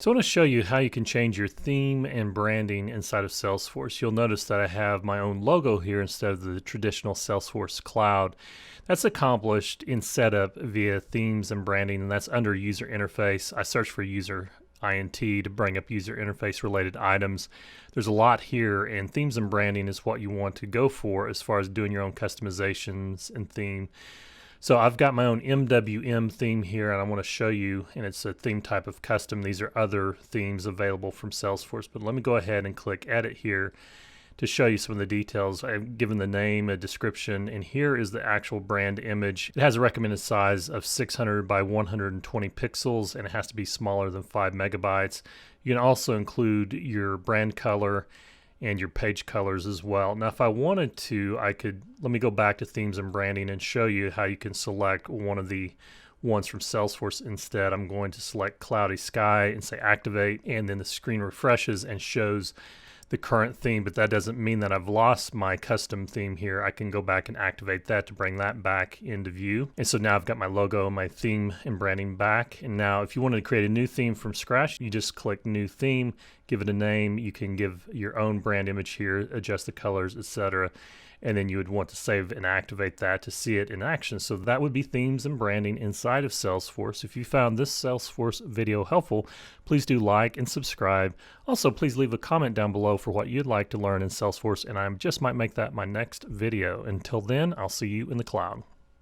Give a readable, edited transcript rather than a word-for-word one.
So I want to show you how you can change your theme and branding inside of Salesforce. You'll notice that I have my own logo here instead of the traditional Salesforce cloud. That's accomplished in setup via themes and branding, and that's under user interface. I search for user INT to bring up user interface related items. There's a lot here, and themes and branding is what you want to go for as far as doing your own customizations and theme. So I've got my own MWM theme here, and I want to show you, and it's a theme type of custom. These are other themes available from Salesforce, but let me go ahead and click edit here to show you some of the details. I've given the name, a description, and here is the actual brand image. It has a recommended size of 600 by 120 pixels, and it has to be smaller than 5 megabytes. You can also include your brand color and your page colors as well. Now, if I wanted to, let me go back to themes and branding and show you how you can select one of the ones from Salesforce instead. I'm going to select Cloudy Sky and say activate, and then the screen refreshes and shows the current theme, but that doesn't mean that I've lost my custom theme here. I can go back and activate that to bring that back into view. And so now I've got my logo, my theme and branding back. And now if you wanted to create a new theme from scratch, you just click new theme, give it a name. You can give your own brand image here, adjust the colors, etc. And then you would want to save and activate that to see it in action. So that would be themes and branding inside of Salesforce. If you found this Salesforce video helpful, please do like and subscribe. Also, please leave a comment down below for what you'd like to learn in Salesforce, and I just might make that my next video. Until then, I'll see you in the cloud.